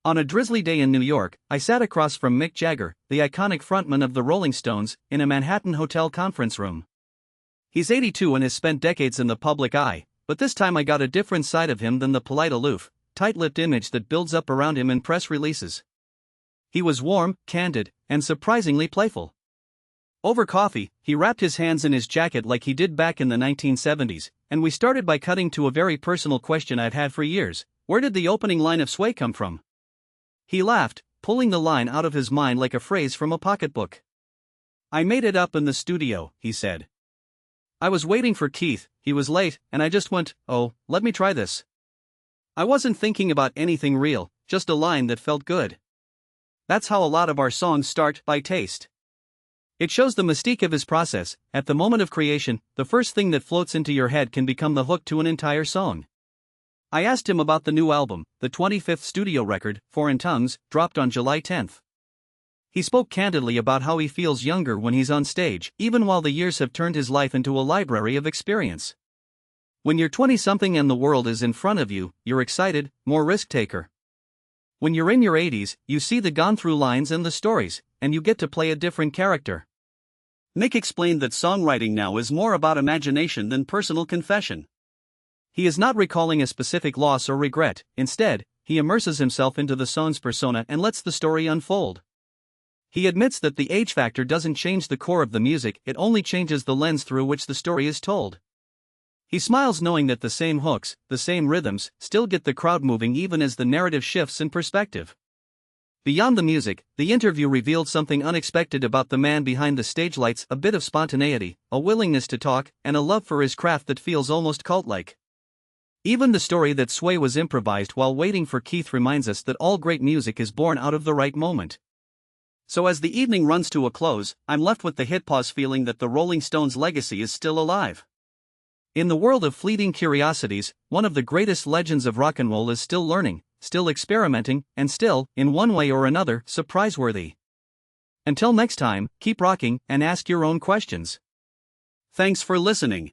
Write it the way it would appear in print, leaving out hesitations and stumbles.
On a drizzly day in New York, I sat across from Mick Jagger, the iconic frontman of the Rolling Stones, in a Manhattan hotel conference room. He's 82 and has spent decades in the public eye, but this time I got a different side of him than the polite aloof, tight-lipped image that builds up around him in press releases. He was warm, candid, and surprisingly playful. Over coffee, he wrapped his hands in his jacket like he did back in the 1970s, and we started by cutting to a very personal question I'd had for years: where did the opening line of Sway come from? He laughed, pulling the line out of his mind like a phrase from a pocketbook. I made it up in the studio, he said. I was waiting for Keith, he was late, and I just went, oh, let me try this. I wasn't thinking about anything real, just a line that felt good. That's how a lot of our songs start, by taste. It shows the mystique of his process. At the moment of creation, the first thing that floats into your head can become the hook to an entire song. I asked him about the new album, the 25th studio record, Foreign Tongues, dropped on July 10th. He spoke candidly about how he feels younger when he's on stage, even while the years have turned his life into a library of experience. When you're 20-something and the world is in front of you, you're excited, more risk-taker. When you're in your 80s, you see the gone-through lines and the stories, and you get to play a different character. Mick explained that songwriting now is more about imagination than personal confession. He is not recalling a specific loss or regret. Instead, he immerses himself into the song's persona and lets the story unfold. He admits that the age factor doesn't change the core of the music, it only changes the lens through which the story is told. He smiles knowing that the same hooks, the same rhythms, still get the crowd moving even as the narrative shifts in perspective. Beyond the music, the interview revealed something unexpected about the man behind the stage lights: a bit of spontaneity, a willingness to talk, and a love for his craft that feels almost cult-like. Even the story that Sway was improvised while waiting for Keith reminds us that all great music is born out of the right moment. So as the evening runs to a close, I'm left with the hit pause feeling that the Rolling Stones' legacy is still alive. In the world of fleeting curiosities, one of the greatest legends of rock and roll is still learning, still experimenting, and still, in one way or another, surprise-worthy. Until next time, keep rocking and ask your own questions. Thanks for listening.